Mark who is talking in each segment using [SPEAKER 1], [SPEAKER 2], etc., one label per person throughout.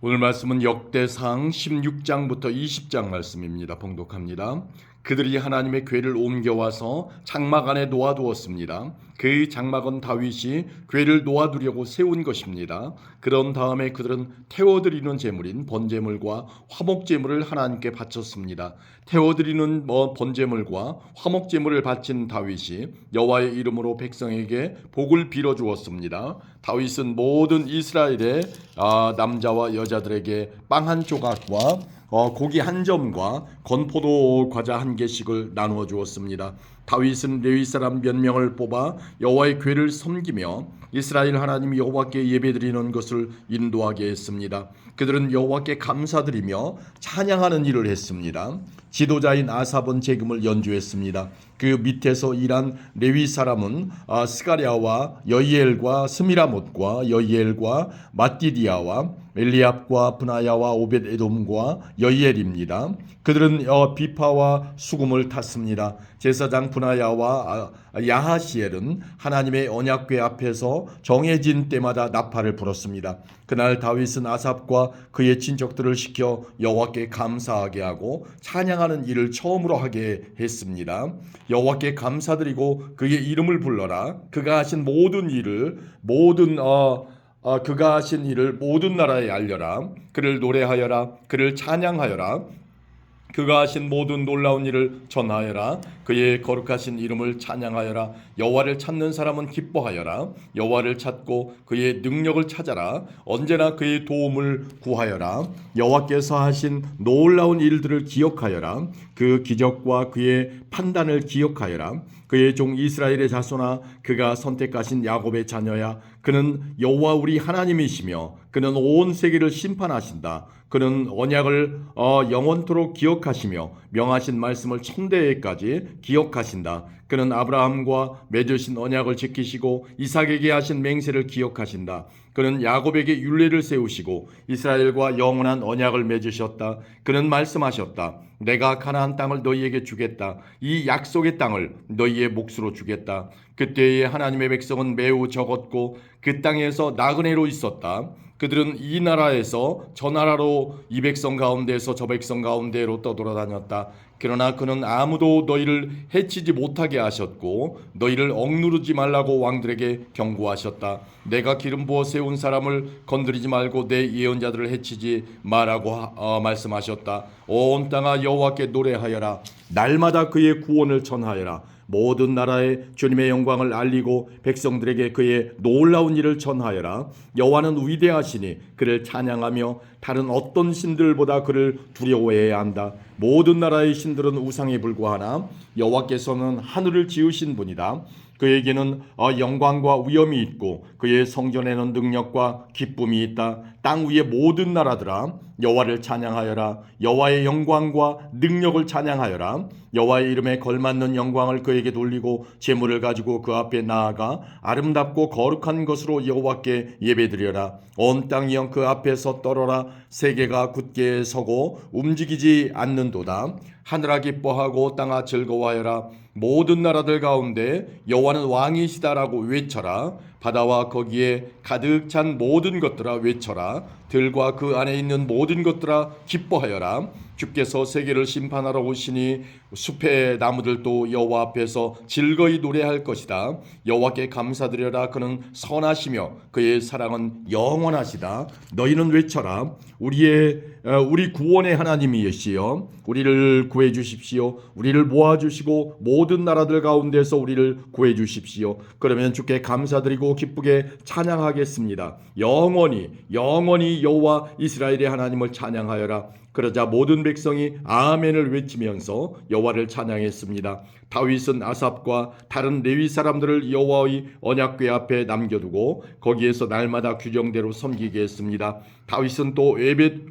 [SPEAKER 1] 오늘 말씀은 역대상 16장부터 20장 말씀입니다. 봉독합니다. 그들이 하나님의 궤를 옮겨와서 장막 안에 놓아두었습니다. 그 장막은 다윗이 궤를 놓아두려고 세운 것입니다. 그런 다음에 그들은 태워드리는 제물인 번제물과 화목제물을 하나님께 바쳤습니다. 태워드리는 번제물과 화목제물을 바친 다윗이 여호와의 이름으로 백성에게 복을 빌어주었습니다. 다윗은 모든 이스라엘의 남자와 여자들에게 빵 한 조각과 고기 한 점과 건포도 과자 한 개씩을 나누어 주었습니다. 다윗은 레위 사람 몇 명을 뽑아 여호와의 궤를 섬기며 이스라엘 하나님 여호와께 예배드리는 것을 인도하게 했습니다. 그들은 여호와께 감사드리며 찬양하는 일을 했습니다. 지도자인 아삽은 제금을 연주했습니다. 그 밑에서 일한 레위 사람은 스가랴와 여이엘과 스미라못과 여이엘과 마띠디아와 엘리압과 브나야와 오벳에돔과 여이엘입니다. 그들은 비파와 수금을 탔습니다. 제사장 브나야와 야하시엘은 하나님의 언약궤 앞에서 정해진 때마다 나팔을 불었습니다. 그날 다윗은 아삽과 그의 친척들을 시켜 여호와께 감사하게 하고 찬양하는 일을 처음으로 하게 했습니다. 여호와께 감사드리고 그의 이름을 불러라. 그가 하신 모든 일을 그가 하신 일을 모든 나라에 알려라. 그를 노래하여라. 그를 찬양하여라. 그가 하신 모든 놀라운 일을 전하여라. 그의 거룩하신 이름을 찬양하여라. 여호와를 찾는 사람은 기뻐하여라. 여호와를 찾고 그의 능력을 찾아라. 언제나 그의 도움을 구하여라. 여호와께서 하신 놀라운 일들을 기억하여라. 그 기적과 그의 판단을 기억하여라. 그의 종 이스라엘의 자손아, 그가 선택하신 야곱의 자녀야. 그는 여호와 우리 하나님이시며 그는 온 세계를 심판하신다. 그는 언약을 영원토록 기억하시며 명하신 말씀을 천대에까지 기억하신다. 그는 아브라함과 맺으신 언약을 지키시고 이삭에게 하신 맹세를 기억하신다. 그는 야곱에게 율례를 세우시고 이스라엘과 영원한 언약을 맺으셨다. 그는 말씀하셨다. 내가 가나안 땅을 너희에게 주겠다. 이 약속의 땅을 너희의 몫으로 주겠다. 그때의 하나님의 백성은 매우 적었고 그 땅에서 나그네로 있었다. 그들은 이 나라에서 저 나라로 이 백성 가운데에서 저 백성 가운데로 떠돌아다녔다. 그러나 그는 아무도 너희를 해치지 못하게 하셨고 너희를 억누르지 말라고 왕들에게 경고하셨다. 내가 기름 부어 세운 사람을 건드리지 말고 내 예언자들을 해치지 말라고 말씀하셨다. 온 땅아 여호와께 노래하여라. 날마다 그의 구원을 전하여라. 모든 나라에 주님의 영광을 알리고 백성들에게 그의 놀라운 일을 전하여라. 여호와는 위대하시니 그를 찬양하며 다른 어떤 신들보다 그를 두려워해야 한다. 모든 나라의 신들은 우상에 불과하나 여호와께서는 하늘을 지으신 분이다. 그에게는 영광과 위엄이 있고 그의 성전에는 능력과 기쁨이 있다. 땅 위의 모든 나라들아 여호와를 찬양하여라. 여호와의 영광과 능력을 찬양하여라. 여호와의 이름에 걸맞는 영광을 그에게 돌리고 제물을 가지고 그 앞에 나아가 아름답고 거룩한 것으로 여호와께 예배드려라. 온 땅이여 그 앞에서 떨어라. 세계가 굳게 서고 움직이지 않는도다. 하늘아 기뻐하고 땅아 즐거워하여라. 모든 나라들 가운데 여호와는 왕이시다라고 외쳐라. 바다와 거기에 가득 찬 모든 것들아 외쳐라. 들과 그 안에 있는 모든 것들아 기뻐하여라. 주께서 세계를 심판하러 오시니 숲의 나무들도 여호와 앞에서 즐거이 노래할 것이다. 여호와께 감사드려라. 그는 선하시며 그의 사랑은 영원하시다. 너희는 외쳐라. 우리 구원의 하나님이시여 우리를 구해 주십시오. 우리를 모아 주시고 모든 나라들 가운데서 우리를 구해 주십시오. 그러면 주께 감사드리고 기쁘게 찬양하겠습니다. 영원히 여호와 이스라엘의 하나님을 찬양하여라. 그러자 모든 백성이 아멘을 외치면서 여호와를 찬양했습니다. 다윗은 아삽과 다른 레위 사람들을 여호와의 언약궤 앞에 남겨두고 거기에서 날마다 규정대로 섬기게 했습니다. 다윗은 또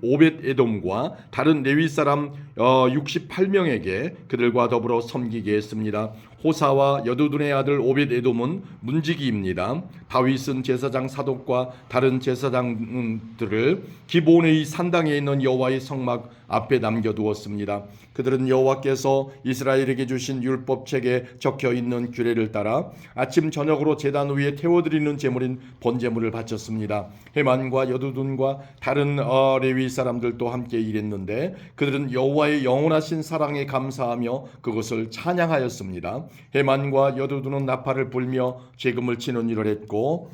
[SPEAKER 1] 오벳에돔과 다른 레위 사람 68명에게 그들과 더불어 섬기게 했습니다. 호사와 여두둔의 아들 오벳에돔은 문지기입니다. 다윗은 제사장 사독과 다른 제사장들을 기본의 산당에 있는 여호와의 성막 장막 앞에 남겨두었습니다. 그들은 여호와께서 이스라엘에게 주신 율법책에 적혀 있는 규례를 따라 아침 저녁으로 제단 위에 태워드리는 제물인 번제물을 바쳤습니다. 헤만과 여두둔과 다른 레위 사람들도 함께 일했는데 그들은 여호와의 영원하신 사랑에 감사하며 그것을 찬양하였습니다. 헤만과 여두둔은 나팔을 불며 재금을 치는 일을 했고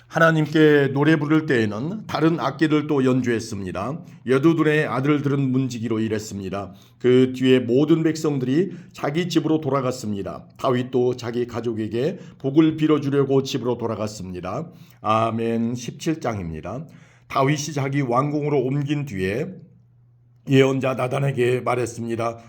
[SPEAKER 1] 하나님께 노래 부를 때에는 다른 악기들도 연주했습니다. 여두둔의 아들들은 문지기로 일했습니다. 그 뒤에 모든 백성들이 자기 집으로 돌아갔습니다. 다윗도 자기 가족에게 복을 빌어주려고 집으로 돌아갔습니다. 아멘. 17장입니다. 다윗이 자기 왕궁으로 옮긴 뒤에 예언자 나단에게 말했습니다.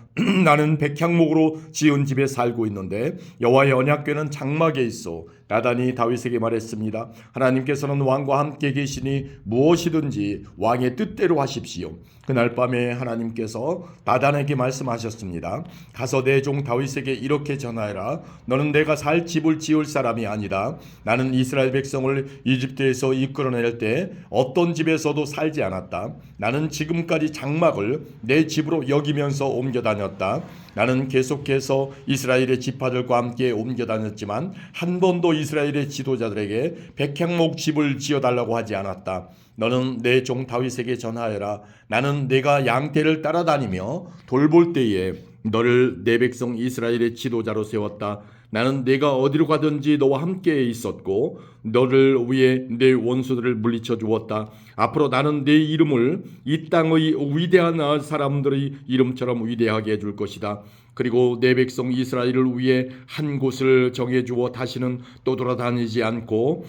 [SPEAKER 1] 나는 백향목으로 지은 집에 살고 있는데 여호와의 언약궤는 장막에 있어. 나단이 다윗에게 말했습니다. 하나님께서는 왕과 함께 계시니 무엇이든지 왕의 뜻대로 하십시오. 그날 밤에 하나님께서 나단에게 말씀하셨습니다. 가서 내 종 다윗에게 이렇게 전하여라. 너는 내가 살 집을 지을 사람이 아니다. 나는 이스라엘 백성을 이집트에서 이끌어낼 때 어떤 집에서도 살지 않았다. 나는 지금까지 장막을 내 집으로 여기면서 옮겨 다녔다. 나는 계속해서 이스라엘의 지파들과 함께 옮겨 다녔지만 한 번도 이스라엘의 지도자들에게 백향목 집을 지어달라고 하지 않았다. 너는 내 종 다윗에게 전하여라. 나는 내가 양떼를 따라다니며 돌볼 때에 너를 내 백성 이스라엘의 지도자로 세웠다. 나는 내가 어디로 가든지 너와 함께 있었고 너를 위해 내 원수들을 물리쳐 주었다. 앞으로 나는 내 이름을 이 땅의 위대한 사람들의 이름처럼 위대하게 해줄 것이다. 그리고 내 백성 이스라엘을 위해 한 곳을 정해주어 다시는 또 돌아다니지 않고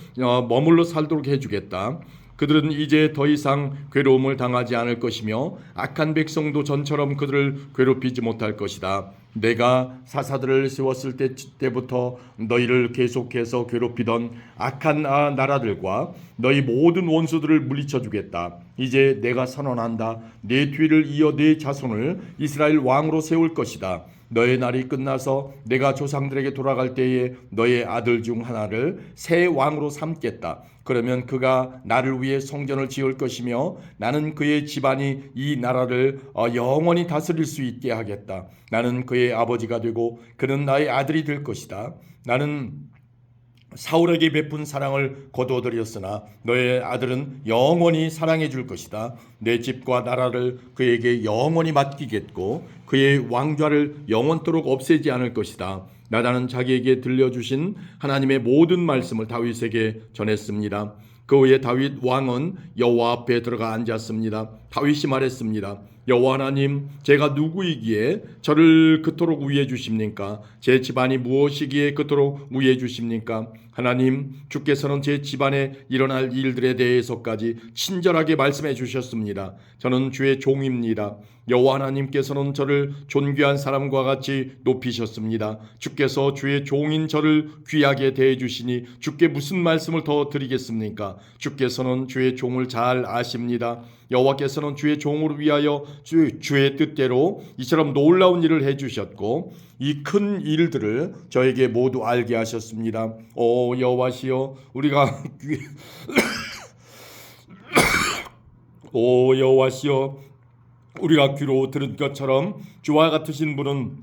[SPEAKER 1] 머물러 살도록 해주겠다. 그들은 이제 더 이상 괴로움을 당하지 않을 것이며 악한 백성도 전처럼 그들을 괴롭히지 못할 것이다. 내가 사사들을 세웠을 때부터 너희를 계속해서 괴롭히던 악한 나라들과 너희 모든 원수들을 물리쳐 주겠다. 이제 내가 선언한다. 내 뒤를 이어 내 자손을 이스라엘 왕으로 세울 것이다. 너의 날이 끝나서 내가 조상들에게 돌아갈 때에 너의 아들 중 하나를 새 왕으로 삼겠다. 그러면 그가 나를 위해 성전을 지을 것이며 나는 그의 집안이 이 나라를 영원히 다스릴 수 있게 하겠다. 나는 그의 아버지가 되고 그는 나의 아들이 될 것이다. 나는 사울에게 베푼 사랑을 거두어들였으나 너의 아들은 영원히 사랑해 줄 것이다. 내 집과 나라를 그에게 영원히 맡기겠고 그의 왕좌를 영원토록 없애지 않을 것이다. 나단은 자기에게 들려주신 하나님의 모든 말씀을 다윗에게 전했습니다. 그 후에 다윗 왕은 여호와 앞에 들어가 앉았습니다. 다윗이 말했습니다. 여호와 하나님, 제가 누구이기에 저를 그토록 위해 주십니까? 제 집안이 무엇이기에 그토록 위해 주십니까? 하나님, 주께서는 제 집안에 일어날 일들에 대해서까지 친절하게 말씀해 주셨습니다. 저는 주의 종입니다. 여호와 하나님께서는 저를 존귀한 사람과 같이 높이셨습니다. 주께서 주의 종인 저를 귀하게 대해 주시니 주께 무슨 말씀을 더 드리겠습니까? 주께서는 주의 종을 잘 아십니다. 여호와께서는 주의 종을 위하여 주의 뜻대로 이처럼 놀라운 일을 해주셨고 이 큰 일들을 저에게 모두 알게 하셨습니다. 오 여호와시여, 우리가 오 여호와시여, 우리가 귀로 들은 것처럼 주와 같으신 분은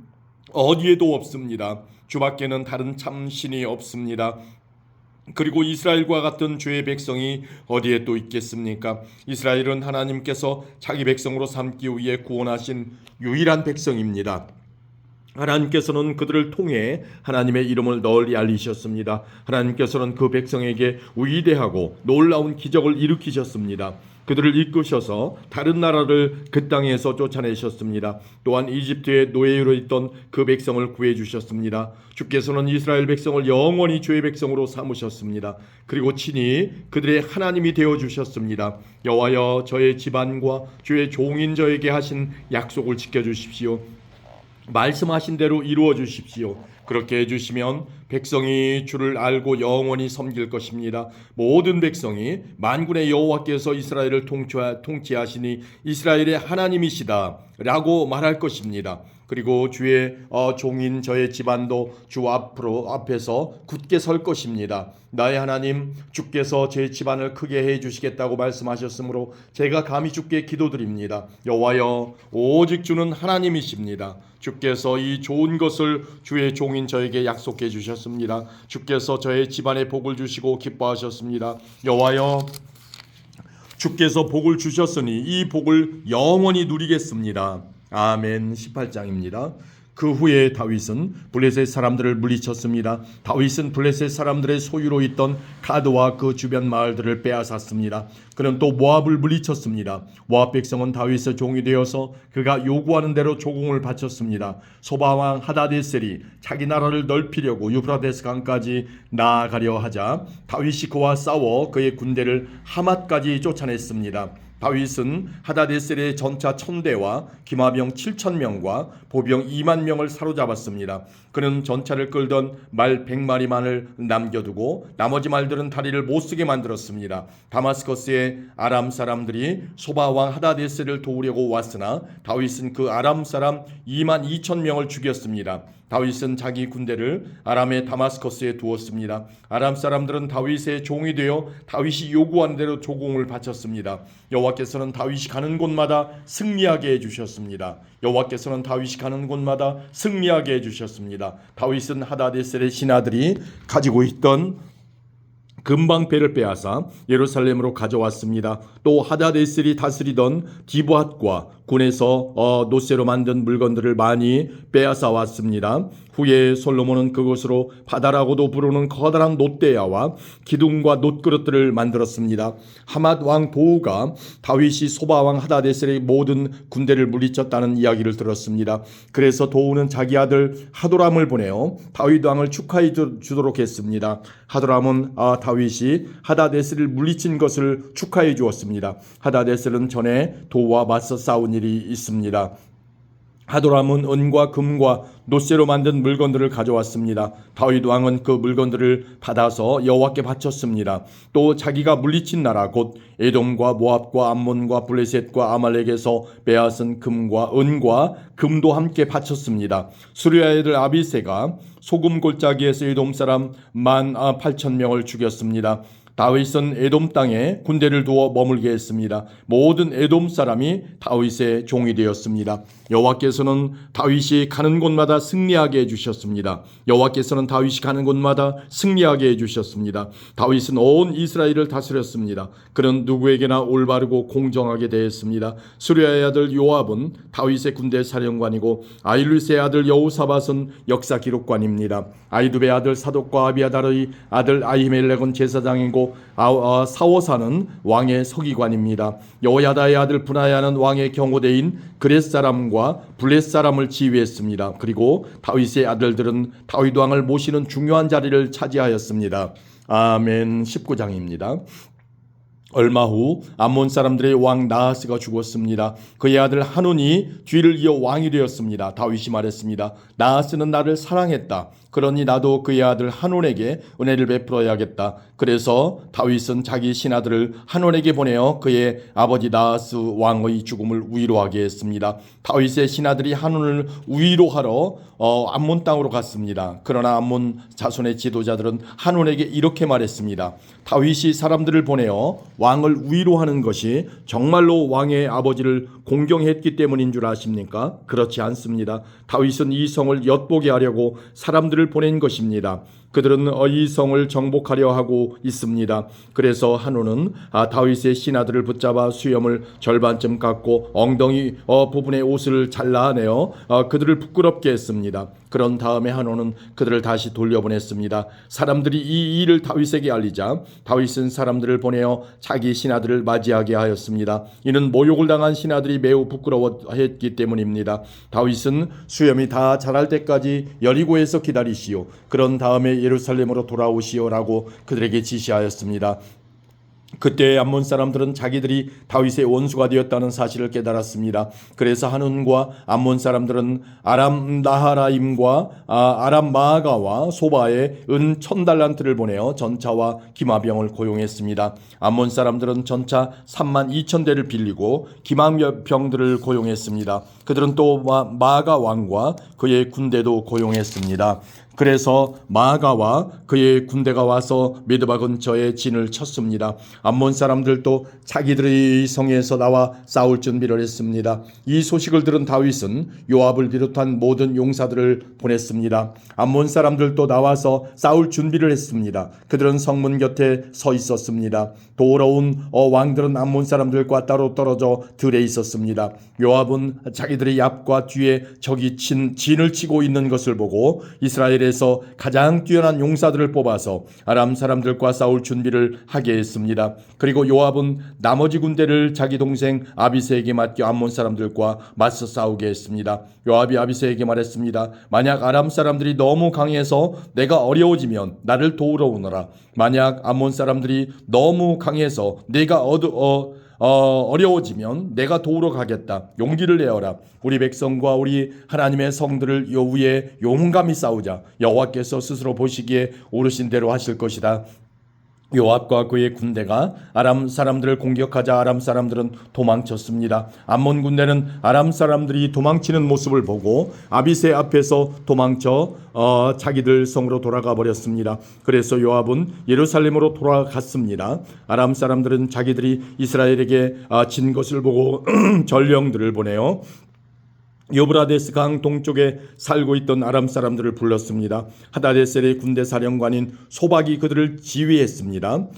[SPEAKER 1] 어디에도 없습니다. 주밖에는 다른 참 신이 없습니다. 그리고 이스라엘과 같은 주의 백성이 어디에 또 있겠습니까? 이스라엘은 하나님께서 자기 백성으로 삼기 위해 구원하신 유일한 백성입니다. 하나님께서는 그들을 통해 하나님의 이름을 널리 알리셨습니다. 하나님께서는 그 백성에게 위대하고 놀라운 기적을 일으키셨습니다. 그들을 이끄셔서 다른 나라를 그 땅에서 쫓아내셨습니다. 또한 이집트의 노예로 있던 그 백성을 구해주셨습니다. 주께서는 이스라엘 백성을 영원히 주의 백성으로 삼으셨습니다. 그리고 친히 그들의 하나님이 되어주셨습니다. 여호와여, 저의 집안과 주의 종인 저에게 하신 약속을 지켜주십시오. 말씀하신 대로 이루어 주십시오. 그렇게 해주시면 백성이 주를 알고 영원히 섬길 것입니다. 모든 백성이 만군의 여호와께서 이스라엘을 통치하시니 이스라엘의 하나님이시다 라고 말할 것입니다. 그리고 주의 종인 저의 집안도 주 앞에서 굳게 설 것입니다. 나의 하나님 주께서 제 집안을 크게 해주시겠다고 말씀하셨으므로 제가 감히 주께 기도드립니다. 여호와여, 오직 주는 하나님이십니다. 주께서 이 좋은 것을 주의 종인 저에게 약속해 주셨습니다. 주께서 저의 집안에 복을 주시고 기뻐하셨습니다. 여호와여, 주께서 복을 주셨으니 이 복을 영원히 누리겠습니다. 아멘. 18장입니다. 그 후에 다윗은 블레셋 사람들을 물리쳤습니다. 다윗은 블레셋 사람들의 소유로 있던 가드와 그 주변 마을들을 빼앗았습니다. 그는 또 모압을 물리쳤습니다. 모압 백성은 다윗의 종이 되어서 그가 요구하는 대로 조공을 바쳤습니다. 소바왕 하다데셀이 자기 나라를 넓히려고 유프라데스 강까지 나아가려 하자 다윗이 그와 싸워 그의 군대를 하맛까지 쫓아냈습니다. 다윗은 하다데셀의 전차 1000대와 기마병 7000명과 보병 2만 명을 사로잡았습니다. 그는 전차를 끌던 말 100마리만을 남겨두고 나머지 말들은 다리를 못쓰게 만들었습니다. 다마스커스의 아람 사람들이 소바왕 하다데셀을 도우려고 왔으나 다윗은 그 아람 사람 2만 2천 명을 죽였습니다. 다윗은 자기 군대를 아람의 다마스커스에 두었습니다. 아람 사람들은 다윗의 종이 되어 다윗이 요구한 대로 조공을 바쳤습니다. 여호와께서는 다윗이 가는 곳마다 승리하게 해주셨습니다. 여호와께서는 다윗이 가는 곳마다 승리하게 해주셨습니다. 다윗은 하다데셀의 신하들이 가지고 있던 금방패를 빼앗아 예루살렘으로 가져왔습니다. 또 하다데셀이 다스리던 디브핫과 군에서 노새로 만든 물건들을 많이 빼앗아 왔습니다. 후에 솔로몬은 그곳으로 바다라고도 부르는 커다란 놋대야와 기둥과 놋그릇들을 만들었습니다. 하맛 왕 도우가 다윗이 소바 왕 하다데셀의 모든 군대를 물리쳤다는 이야기를 들었습니다. 그래서 도우는 자기 아들 하도람을 보내어 다윗 왕을 축하해 주도록 했습니다. 하도람은 다윗이 하다데셀을 물리친 것을 축하해 주었습니다. 하다데셀은 전에 도우와 맞서 싸운 일이 있습니다. 하도람은 은과 금과 노쇠로 만든 물건들을 가져왔습니다. 다윗 왕은 그 물건들을 받아서 여호와께 바쳤습니다. 또 자기가 물리친 나라 곧 에돔과 모압과 암몬과 블레셋과 아말렉에서 빼앗은 금과 은과 금도 함께 바쳤습니다. 수리아의 아들 아비새가 소금 골짜기에서 에돔 사람 18,000명을 죽였습니다. 다윗은 에돔 땅에 군대를 두어 머물게 했습니다. 모든 에돔 사람이 다윗의 종이 되었습니다. 여호와께서는 다윗이 가는 곳마다 승리하게 해주셨습니다. 여호와께서는 다윗이 가는 곳마다 승리하게 해주셨습니다. 다윗은 온 이스라엘을 다스렸습니다. 그는 누구에게나 올바르고 공정하게 대했습니다. 수리아의 아들 요압은 다윗의 군대 사령관이고 아일루스의 아들 여호사밧은 역사 기록관입니다. 아이두베의 아들 사독과 아비아달의 아들 아히멜렉은 제사장이고 사오사는 왕의 서기관입니다. 여호야다의 아들 브나야는 왕의 경호대인 그렛 사람과 블렛 사람을 지휘했습니다. 그리고 다윗의 아들들은 다윗 왕을 모시는 중요한 자리를 차지하였습니다. 아멘. 19장입니다. 얼마 후 암몬 사람들의 왕 나하스가 죽었습니다. 그의 아들 한운이 뒤를 이어 왕이 되었습니다. 다윗이 말했습니다. 나하스는 나를 사랑했다. 그러니 나도 그의 아들 한온에게 은혜를 베풀어야겠다. 그래서 다윗은 자기 신하들을 한온에게 보내어 그의 아버지 나하스 왕의 죽음을 위로하게 했습니다. 다윗의 신하들이 한온을 위로하러 암몬 땅으로 갔습니다. 그러나 암몬 자손의 지도자들은 한온에게 이렇게 말했습니다. 다윗이 사람들을 보내어 왕을 위로하는 것이 정말로 왕의 아버지를 공경했기 때문인 줄 아십니까? 그렇지 않습니다. 다윗은 이 성을 엿보게 하려고 사람들을 보낸 것입니다. 그들은 이 성을 정복하려 하고 있습니다. 그래서 한온은 다윗의 신하들을 붙잡아 수염을 절반쯤 깎고 엉덩이 부분의 옷을 잘라내어 그들을 부끄럽게 했습니다. 그런 다음에 한온은 그들을 다시 돌려보냈습니다. 사람들이 이 일을 다윗에게 알리자 다윗은 사람들을 보내어 자기 신하들을 맞이하게 하였습니다. 이는 모욕을 당한 신하들이 매우 부끄러워했기 때문입니다. 다윗은 수염이 다 자랄 때까지 여리고에서 기다리시오. 그런 다음에 예루살렘으로 돌아오시오라고 그들에게 지시하였습니다. 그때 암몬 사람들은 자기들이 다윗의 원수가 되었다는 사실을 깨달았습니다. 그래서 한운과 암몬 사람들은 아람 나하라임과 아람 마아가와 소바에 은 1000달란트를 보내어 전차와 기마병을 고용했습니다. 암몬 사람들은 전차 32,000대를 빌리고 기마병들을 고용했습니다. 그들은 또 마아가 왕과 그의 군대도 고용했습니다. 그래서 마아가와 그의 군대가 와서 메드바 근처에 진을 쳤습니다. 암몬 사람들도 자기들의 성에서 나와 싸울 준비를 했습니다. 이 소식을 들은 다윗은 요압을 비롯한 모든 용사들을 보냈습니다. 암몬 사람들도 나와서 싸울 준비를 했습니다. 그들은 성문 곁에 서 있었습니다. 돌아온 왕들은 암몬 사람들과 따로 떨어져 들에 있었습니다. 요압은 자기들의 앞과 뒤에 적이 진을 치고 있는 것을 보고 이스라엘에서 가장 뛰어난 용사들을 뽑아서 아람 사람들과 싸울 준비를 하게 했습니다. 그리고 요압은 나머지 군대를 자기 동생 아비새에게 맡겨 암몬 사람들과 맞서 싸우게 했습니다. 요압이 아비새에게 말했습니다. 만약 아람 사람들이 너무 강해서 내가 어려워지면 나를 도우러 오너라. 만약 암몬 사람들이 너무 강해서 내가 어려워지면 내가 도우러 가겠다. 용기를 내어라. 우리 백성과 우리 하나님의 성들을 위해 용감히 싸우자. 여호와께서 스스로 보시기에 옳으신 대로 하실 것이다. 요압과 그의 군대가 아람 사람들을 공격하자 아람 사람들은 도망쳤습니다. 암몬 군대는 아람 사람들이 도망치는 모습을 보고 아비새 앞에서 도망쳐 자기들 성으로 돌아가 버렸습니다. 그래서 요압은 예루살렘으로 돌아갔습니다. 아람 사람들은 자기들이 이스라엘에게 진 것을 보고 전령들을 보내요. 유브라데스 강 동쪽에 살고 있던 아람 사람들을 불렀습니다. 하다데셀의 군대 사령관인 소박이 그들을 지휘했습니다.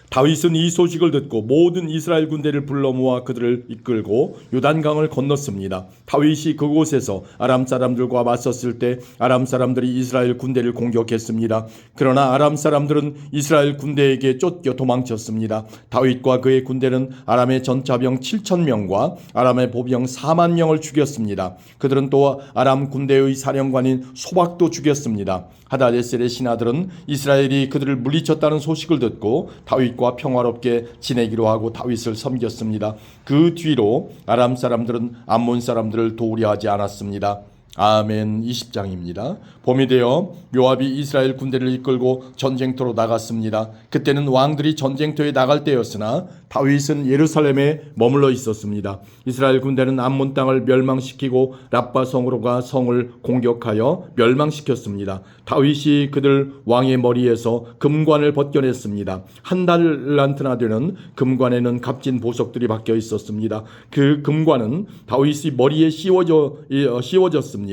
[SPEAKER 1] 다윗은 이 소식을 듣고 모든 이스라엘 군대를 불러 모아 그들을 이끌고 요단강을 건넜습니다. 다윗이 그곳에서 아람 사람들과 맞섰을 때 아람 사람들이 이스라엘 군대를 공격했습니다. 그러나 아람 사람들은 이스라엘 군대에게 쫓겨 도망쳤습니다. 다윗과 그의 군대는 아람의 전차병 7,000명과 아람의 보병 4만 명을 죽였습니다. 그들은 또 아람 군대의 사령관인 소박도 죽였습니다. 하다데셀의 신하들은 이스라엘이 그들을 물리쳤다는 소식을 듣고 다윗과 평화롭게 지내기로 하고 다윗을 섬겼습니다. 그 뒤로 아람 사람들은 암몬 사람들을 도우려 하지 않았습니다. 아멘. 20장입니다. 봄이 되어 요압이 이스라엘 군대를 이끌고 전쟁터로 나갔습니다. 그때는 왕들이 전쟁터에 나갈 때였으나 다윗은 예루살렘에 머물러 있었습니다. 이스라엘 군대는 암몬 땅을 멸망시키고 랍바 성으로가 성을 공격하여 멸망시켰습니다. 다윗이 그들 왕의 머리에서 금관을 벗겨냈습니다. 1달란트나 되는 금관에는 값진 보석들이 박혀 있었습니다. 그 금관은 다윗이 머리에 씌워졌습니다.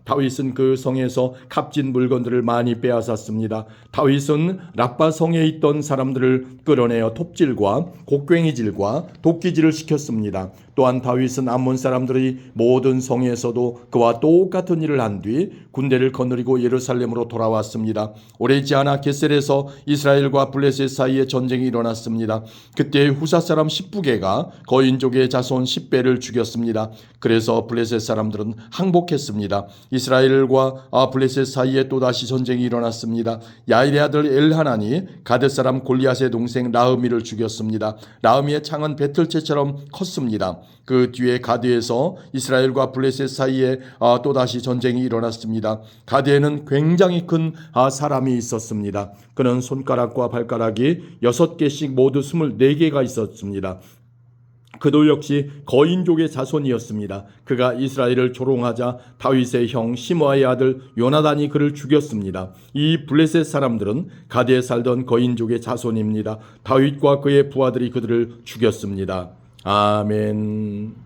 [SPEAKER 1] 다윗은 그 성에서 값진 물건들을 많이 빼앗았습니다. 다윗은 랍바 성에 있던 사람들을 끌어내어 톱질과 곡괭이질과 도끼질을 시켰습니다. 또한 다윗은 암몬 사람들이 모든 성에서도 그와 똑같은 일을 한 뒤 군대를 거느리고 예루살렘으로 돌아왔습니다. 오래지 않아 게셀에서 이스라엘과 블레셋 사이에 전쟁이 일어났습니다. 그때 후사 사람 10부개가 거인족의 자손 10배를 죽였습니다. 그래서 블레셋 사람들은 항복했습니다. 이스라엘과 블레셋 사이에 또다시 전쟁이 일어났습니다. 야일의 아들 엘하난이 가드 사람 골리앗의 동생 라흐미를 죽였습니다. 라흐미의 창은 배틀채처럼 컸습니다. 그 뒤에 가드에서 이스라엘과 블레셋 사이에 또다시 전쟁이 일어났습니다. 가드에는 굉장히 큰 사람이 있었습니다. 그는 손가락과 발가락이 6개씩 모두 24개가 있었습니다. 그도 역시 거인족의 자손이었습니다. 그가 이스라엘을 조롱하자 다윗의 형 시므아의 아들 요나단이 그를 죽였습니다. 이 블레셋 사람들은 가드에 살던 거인족의 자손입니다. 다윗과 그의 부하들이 그들을 죽였습니다. 아멘.